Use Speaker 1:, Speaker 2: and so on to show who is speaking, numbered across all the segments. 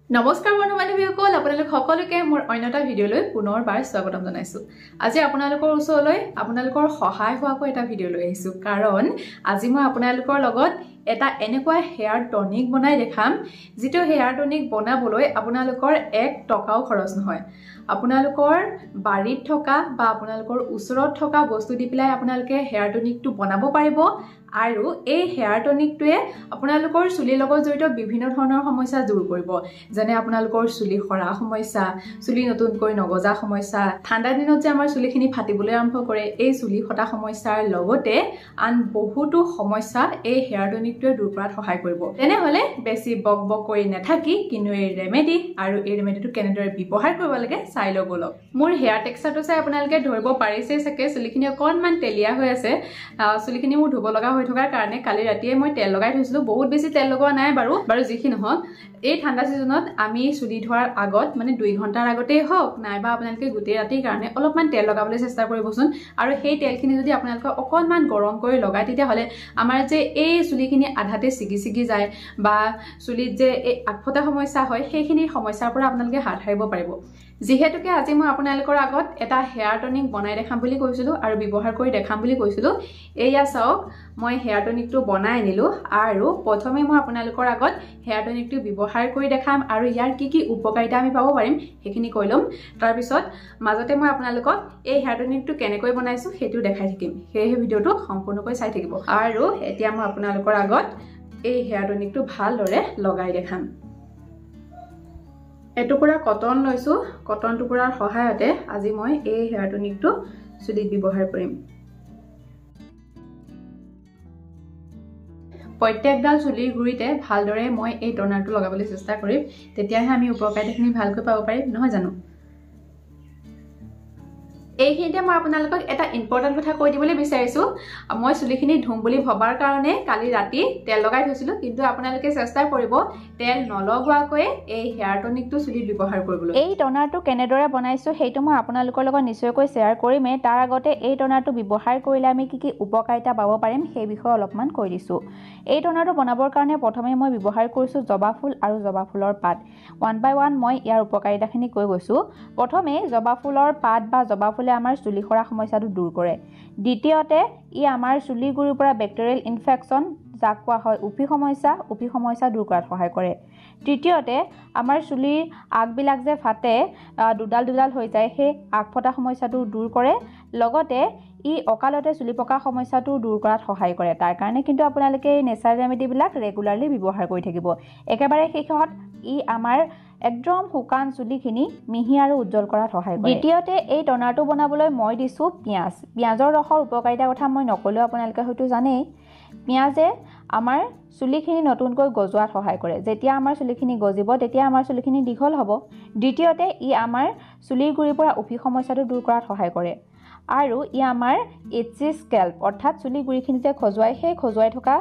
Speaker 1: নমস্কাৰ বন্ধু বান্ধৱীসকল আপোনালোক সকলোকে মোৰ অন্যটা ভিডিঅ'লৈ পুনৰবাৰ স্বাগতম জনাইছো। আজি আপোনালোকৰ ওচৰলৈ আপোনালোকৰ সহায় হোৱাকৈ এটা ভিডিঅ' লৈ আহিছো কাৰণ আজি মই আপোনালোকৰ লগত এটা এনেকুৱা হেয়াৰ টনিক বনাই দেখাম যিটো হেয়াৰ টনিক বনাবলৈ আপোনালোকৰ 1 টকাও খৰচ নহয়। আপোনালোকৰ বাৰীত থকা বা আপোনালোকৰ ওচৰত থকা বস্তু দি পেলাই আপোনালোকে হেয়াৰ টনিকটো বনাব পাৰিব আৰু এই হেয়াৰ টনিকটোৱে আপোনালোকৰ চুলিৰ লগত জড়িত বিভিন্ন ধৰণৰ সমস্যা দূৰ কৰিব। যেনে আপোনালোকৰ চুলি খৰা সমস্যা, চুলি নতুনকৈ নগজা সমস্যা, ঠাণ্ডা দিনত যে আমাৰ চুলিখিনি ফাটিবলৈ আৰম্ভ কৰে এই চুলি ফটা সমস্যাৰ লগতে আন বহুতো সমস্যা এই হেয়াৰ টনিকটোৱে দূৰ কৰাত সহায় কৰিব। তেনেহলে বেছি বক বক কৰি নাথাকি কিন্তু এই ৰেমেডি আৰু এই ৰেমেডিটো কেনেদৰে ব্যৱহাৰ কৰিব লাগে চাই লওক বলক। মোৰ হেয়াৰ টেক্সচাৰটো চাই আপোনালোকে ধৰিব পাৰিছে চাগে চুলিখিনি অকণমান তেলীয়া হৈ আছে। চুলিখিনি মোৰ ধুব লগা হৈ থকাৰ কাৰণে কালি ৰাতিয়ে মই তেল লগাই থৈছিলো। বহুত বেছি তেল লগোৱা নাই বাৰু যিখিনি নহওক এই ঠাণ্ডা সিজনত আমি চুলি ধোৱাৰ আগত মানে 2 ঘণ্টাৰ আগতেই হওক নাইবা আপোনালোকে গোটেই ৰাতিৰ কাৰণে অলপমান তেল লগাবলৈ চেষ্টা কৰিবচোন। আৰু সেই তেলখিনি যদি আপোনালোকে অকণমান গৰম কৰি লগায় তেতিয়াহ'লে আমাৰ যে এই চুলিখিনি আধাতে ছিগি যায় বা চুলিত যে এই আগফটা সমস্যা হয় সেইখিনি সমস্যাৰ পৰা আপোনালোকে হাত সাৰিব পাৰিব। যিহেতুকে আজি মই আপোনালোকৰ আগত এটা হেয়াৰ টনিক বনাই দেখাম বুলি কৈছিলো আৰু ব্যৱহাৰ কৰি দেখাম বুলি কৈছিলো। এয়া চাওক মই হেয়াৰ টনিকটো বনাই আনিলো আৰু প্ৰথমে মই আপোনালোকৰ আগত হেয়াৰ টনিকটো ব্যৱহাৰ কৰি দেখাম আৰু ইয়াৰ কি উপকাৰিতা আমি পাব পাৰিম সেইখিনি কৈ ল'ম। তাৰ পিছত মাজতে মই আপোনালোকক এই হেয়াৰ টনিকটো কেনেকৈ বনাইছো সেইটো দেখাই থাকিম। সেয়েহে ভিডিঅ'টো সম্পূৰ্ণকৈ চাই থাকিব। আৰু এতিয়া মই আপোনালোকৰ আগত এই হেয়াৰ টনিকটো ভালদৰে লগাই দেখাম। এটুকুৰা কটন লৈছো। কটন টুকুৰাৰ সহায়তে আজি মই এই হেয়াৰ টনিকটো চুলিত ব্যৱহাৰ কৰিম। প্ৰত্যেকডাল চুলিৰ গুৰিতে ভালদৰে মই এই টনাৰটো লগাবলৈ চেষ্টা কৰিম, তেতিয়াহে আমি উপকাৰিতাখিনি ভালকৈ পাব পাৰিম, নহয় জানো? এইখিনিতে মই আপোনালোকক এটা ইম্পৰ্টেণ্ট কথা কৈ দিবলৈ বিচাৰিছো। মই চুলিখিনি ধুম বুলি ভবাৰ কাৰণে কালি ৰাতি তেল লগাই থৈছিলো, কিন্তু আপোনালোকে চেষ্টা কৰিব তেল নলগোৱাকৈ এই হেয়াৰ টনিকটো চুলিত ব্যৱহাৰ কৰিবলৈ। এই টনাৰটো কেনেদৰে বনাইছো সেইটো মই আপোনালোকৰ লগত নিশ্চয়কৈ শ্বেয়াৰ কৰিমেই। তাৰ আগতে এই টনাৰটো ব্যৱহাৰ কৰিলে আমি কি উপকাৰিতা পাব পাৰিম সেই বিষয়ে অলপমান কৈ দিছো। এই টনাৰটো বনাবৰ কাৰণে প্ৰথমে মই ব্যৱহাৰ কৰিছো জবা ফুল আৰু জবা ফুলৰ পাত। 1 by 1 মই ইয়াৰ উপকাৰিতাখিনি কৈ গৈছো। প্ৰথমে জবা ফুলৰ পাত বা জবা ফুলে আমাৰ চুলি খৰা সমস্যাটো দূৰ কৰে। দ্বিতীয়তে ই আমাৰ চুলিৰ গুৰিৰ পৰা বেক্টেৰিয়েল ইনফেকচন যাক কোৱা হয় উফি সমস্যা দূৰ কৰাত সহায় কৰে। তৃতীয়তে আমাৰ চুলিৰ আগবিলাক যে ফাটে দুডাল হৈ যায় সেই আগ ফটা সমস্যাটো দূৰ কৰে। লগতে ই অকালতে চুলি পকা সমস্যাটো দূৰ কৰাত সহায় কৰে। তাৰ কাৰণে কিন্তু আপোনালোকে এই নেচাৰেল ৰেমেডিবিলাক ৰেগুলাৰলি ব্যৱহাৰ কৰি থাকিব। একেবাৰে শেষত ই আমাৰ একদম শুকান চুলিখিনি মিহি আৰু উজ্জ্বল কৰাত সহায় কৰে। দ্বিতীয়তে এই টনাৰটো বনাবলৈ মই দিছো পিঁয়াজ। পিঁয়াজৰ ৰসৰ উপকাৰিতাৰ কথা মই নকলেও আপোনালোকে হয়তো জানেই। পিঁয়াজে আমাৰ চুলিখিনি নতুনকৈ গজোৱাত সহায় কৰে। যেতিয়া আমাৰ চুলিখিনি গজিব তেতিয়া আমাৰ চুলিখিনি দীঘল হ'ব। দ্বিতীয়তে ই আমাৰ চুলিৰ গুৰিৰ পৰা উফি সমস্যাটো দূৰ কৰাত সহায় কৰে আৰু ই আমাৰ ইটচি স্কেল্প অৰ্থাৎ চুলিৰ গুৰিখিনি যে সেই খজুৱাই থকা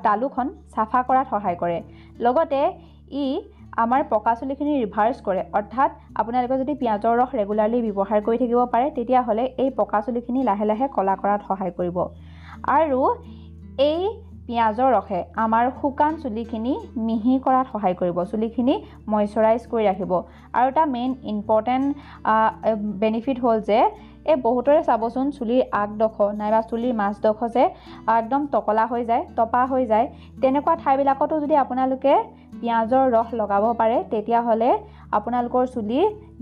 Speaker 1: তালুখন চাফা কৰাত সহায় কৰে। লগতে ই আমাৰ পকা চুলিখিনি ৰিভাৰ্চ কৰে। অৰ্থাৎ আপোনালোকে যদি পিঁয়াজৰ ৰস ৰেগুলাৰলি ব্যৱহাৰ কৰি থাকিব পাৰে তেতিয়াহ'লে এই পকা চুলিখিনি লাহে লাহে কলা কৰাত সহায় কৰিব। আৰু এই পিঁয়াজৰ ৰসে আমাৰ শুকান চুলিখিনি মিহি কৰাত সহায় কৰিব, চুলিখিনি মইশ্চাৰাইজ কৰি ৰাখিব। আৰু এটা মেইন ইম্পৰ্টেণ্ট বেনিফিট হ'ল যে এই বহুতৰে চাবচোন চুলিৰ আগডোখ নাইবা চুলিৰ মাজডোখ যে একদম টকলা হৈ যায়, টপা হৈ যায়, তেনেকুৱা ঠাইবিলাকতো যদি আপোনালোকে পিঁয়াজৰ ৰস লগাব পাৰে তেতিয়াহ'লে আপোনালোকৰ চুলি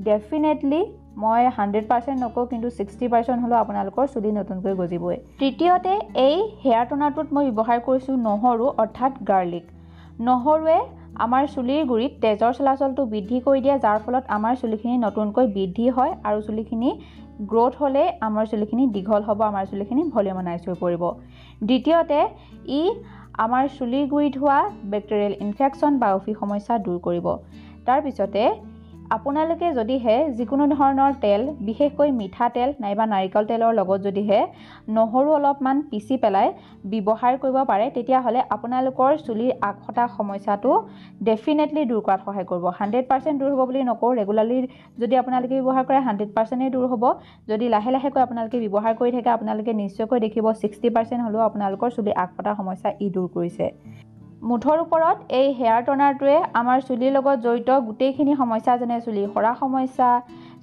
Speaker 1: ডেফিনেটলি মই 100% নকওঁ কিন্তু 60% হ'লেও আপোনালোকৰ চুলি নতুনকৈ গজিবই। তৃতীয়তে এই হেয়াৰ টনাৰটোত মই ব্যৱহাৰ কৰিছোঁ নহৰু অৰ্থাৎ গাৰ্লিক। নহৰুৱে আমাৰ চুলিৰ গুৰিত তেজৰ চলাচলটো বৃদ্ধি কৰি দিয়ে, যাৰ ফলত আমাৰ চুলিখিনি নতুনকৈ বৃদ্ধি হয় আৰু চুলিখিনি গ্ৰোথ হ'লে আমাৰ চুলিখিনি দীঘল হ'ব, আমাৰ চুলিখিনি ভলিউমানাইজ হৈ পৰিব। দ্বিতীয়তে ই আমাৰ চুলিৰ গুৰিত হোৱা বেক্টেৰিয়েল ইনফেকচন বা উফি সমস্যা দূৰ কৰিব। তাৰপিছতে আপোনালোকে যদিহে যিকোনো ধৰণৰ তেল বিশেষকৈ মিঠাতেল নাইবা নাৰিকল তেলৰ লগত যদিহে নহৰু অলপমান পিচি পেলাই ব্যৱহাৰ কৰিব পাৰে তেতিয়াহ'লে আপোনালোকৰ চুলিৰ আগফটা সমস্যাটো ডেফিনেটলি দূৰ কৰাত সহায় কৰিব। 100% দূৰ হ'ব বুলি নকওঁ, ৰেগুলাৰলি যদি আপোনালোকে ব্যৱহাৰ কৰে 100%এই দূৰ হ'ব। যদি লাহে লাহেকৈ আপোনালোকে ব্যৱহাৰ কৰি থাকে আপোনালোকে নিশ্চয়কৈ দেখিব 60% হ'লেও আপোনালোকৰ চুলিৰ আগফটা সমস্যা ই দূৰ কৰিছে। মুঠৰ ওপৰত এই হেয়াৰ টনাৰটোৱে আমাৰ চুলিৰ লগত জড়িত গোটেইখিনি সমস্যা যেনে চুলি সৰা সমস্যা,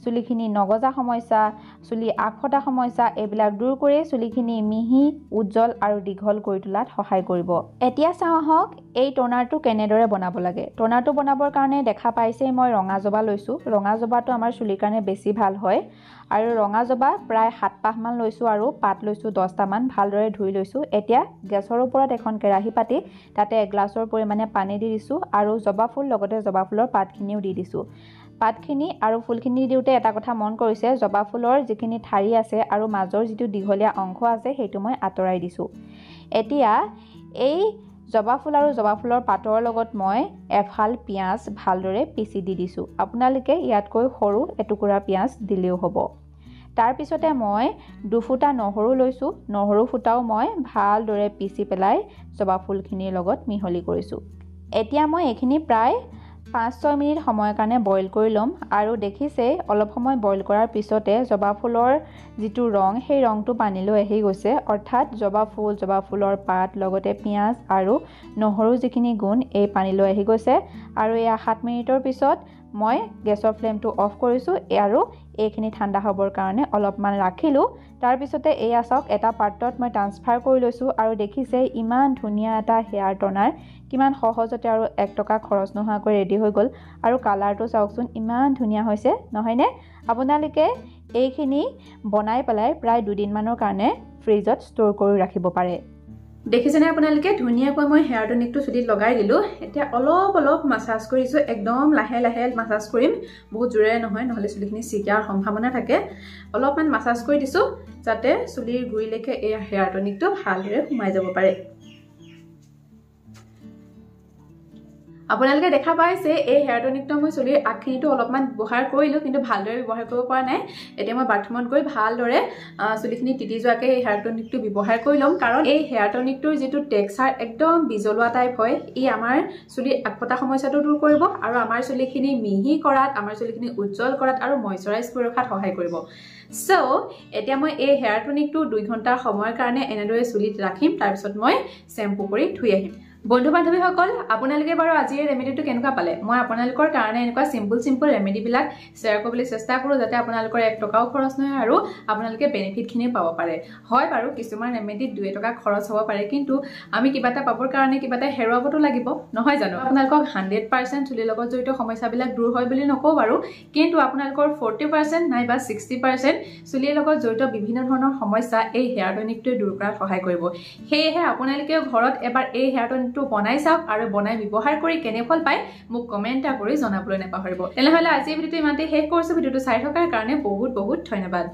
Speaker 1: চুলিখিনি নগজা সমস্যা, চুলি আগফটা সমস্যা এইবিলাক দূৰ কৰি চুলিখিনি মিহি, উজ্জ্বল আৰু দীঘল কৰি তোলাত সহায় কৰিব। এতিয়া চাওঁ আহক এই টনাৰটো কেনেদৰে বনাব লাগে। টনাৰটো বনাবৰ কাৰণে দেখা পাইছেই মই ৰঙা জবা লৈছোঁ। ৰঙা জবাটো আমাৰ চুলিৰ কাৰণে বেছি ভাল হয় আৰু ৰঙা জবা প্ৰায় 7 পাহমান লৈছোঁ আৰু পাত লৈছোঁ 10টামান। ভালদৰে ধুই লৈছোঁ। এতিয়া গেছৰ ওপৰত এখন কেৰাহী পাতি তাতে 1 গ্লাছৰ পৰিমাণে পানী দি দিছোঁ আৰু জবা ফুল লগতে জবা ফুলৰ পাতখিনিও দি দিছোঁ। পাতখিনি আৰু ফুলখিনি দিওঁতে এটা কথা মন কৰিছে, জবা ফুলৰ যিখিনি ঠাৰি আছে আৰু মাজৰ যিটো দীঘলীয়া অংশ আছে সেইটো মই আঁতৰাই দিছোঁ। এতিয়া এই জবা ফুল আৰু জবা ফুলৰ পাতৰ লগত মই এফাল পিঁয়াজ ভালদৰে পিচি দি দিছোঁ। আপোনালোকে ইয়াতকৈ সৰু এটুকুৰা পিঁয়াজ দিলেও হ'ব। তাৰপিছতে মই 2 ফুটা নহৰু লৈছোঁ। নহৰু ফুটাও মই ভালদৰে পিচি পেলাই জবা ফুলখিনিৰ লগত মিহলি কৰিছোঁ। এতিয়া মই এইখিনি প্ৰায় 5-6 মিনিট সময়ৰ কাৰণে বইল কৰি ল'ম আৰু দেখিছে অলপ সময় বইল কৰাৰ পিছতে জবা ফুলৰ যিটো ৰং সেই ৰংটো পানীলৈ আহি গৈছে, অৰ্থাৎ জবা ফুলৰ পাত লগতে পিঁয়াজ আৰু নহৰু যিখিনি গুণ এই পানীলৈ আহি গৈছে আৰু এয়া 7 মিনিটৰ পিছত মই গেছৰ ফ্লেমটো অফ কৰিছোঁ আৰু এইখিনি ঠাণ্ডা হ'বৰ কাৰণে অলপমান ৰাখিলোঁ। তাৰপিছতে এয়া চাওক এটা পাত্ৰত মই ট্ৰান্সফাৰ কৰি লৈছোঁ আৰু দেখিছে ইমান ধুনীয়া এটা হেয়াৰ টনাৰ কিমান সহজতে আৰু 1 টকা খৰচ নোহোৱাকৈ ৰেডি হৈ গ'ল আৰু কালাৰটো চাওকচোন ইমান ধুনীয়া হৈছে নহয়নে? আপোনালোকে এইখিনি বনাই পেলাই প্ৰায় 2 দিনমানৰ কাৰণে ফ্ৰিজত ষ্ট'ৰ কৰি ৰাখিব পাৰে। দেখিছেনে আপোনালোকে ধুনীয়াকৈ মই হেয়াৰ টনিকটো চুলিত লগাই দিলোঁ। এতিয়া অলপ মাছাজ কৰিছোঁ, একদম লাহে লাহে মাছাজ কৰিম, বহুত জোৰেৰে নহয় নহ'লে চুলিখিনি ছিগাৰ সম্ভাৱনা থাকে। অলপমান মাছাজ কৰি দিছোঁ যাতে চুলিৰ গুৰিলৈকে এই হেয়াৰ টনিকটো ভালদৰে সোমাই যাব পাৰে। আপোনালোকে দেখা পাইছে এই হেয়াৰ টনিকটো মই চুলিৰ আগখিনিটো অলপমান ব্যৱহাৰ কৰিলোঁ কিন্তু ভালদৰে ব্যৱহাৰ কৰিব পৰা নাই। এতিয়া মই বাথৰুমত গৈ ভালদৰে চুলিখিনি তিতি যোৱাকৈ এই হেয়াৰ টনিকটো ব্যৱহাৰ কৰি ল'ম, কাৰণ এই হেয়াৰ টনিকটোৰ যিটো টেক্সচাৰ একদম বিজলুৱা টাইপ হয়, ই আমাৰ চুলিৰ আগফটা সমস্যাটো দূৰ কৰিব আৰু আমাৰ চুলিখিনি মিহি কৰাত, আমাৰ চুলিখিনি উজ্জ্বল কৰাত আৰু মইশ্চাৰাইজ কৰি ৰখাত সহায় কৰিব। সো এতিয়া মই এই হেয়াৰ টনিকটো 2 ঘণ্টাৰ সময়ৰ কাৰণে এনেদৰে চুলিত ৰাখিম, তাৰপিছত মই শ্বেম্পু কৰি ধুই আহিম। বন্ধু বান্ধৱীসকল, আপোনালোকে বাৰু আজি এই ৰেমেডিটো কেনেকুৱা পালে? মই আপোনালোকৰ কাৰণে এনেকুৱা চিম্পল ৰেমেডিবিলাক শ্বেয়াৰ কৰিবলৈ চেষ্টা কৰোঁ যাতে আপোনালোকৰ 1 টকাও খৰচ নহয় আৰু আপোনালোকে বেনিফিটখিনি পাব পাৰে। হয় বাৰু কিছুমান ৰেমেডিত 2 টকা খৰচ হ'ব পাৰে, কিন্তু আমি কিবা এটা পাবৰ কাৰণে কিবা এটা হেৰুৱাবতো লাগিব নহয় জানো? আপোনালোকক 100% চুলিৰ লগত জড়িত সমস্যাবিলাক দূৰ হয় বুলি নকওঁ বাৰু, কিন্তু আপোনালোকৰ 40% নাইবা 60% চুলিৰ লগত জড়িত বিভিন্ন ধৰণৰ সমস্যা এই হেয়াৰ টনিকটোৱে দূৰ কৰাত সহায় কৰিব। সেয়েহে আপোনালোকেও ঘৰত এবাৰ এই হেয়াৰ টনিকটো বনাই চাওক আৰু বনাই ব্যৱহাৰ কৰি কেনে ফল পায় মোক কমেণ্ট কৰি জনাবলৈ নাপাহৰিব। তেনেহ'লে আজি ভিডিঅ'টো ইমানতে শেষ কৰিছোঁ। ভিডিঅ'টো চাই থকাৰ কাৰণে বহুত ধন্যবাদ।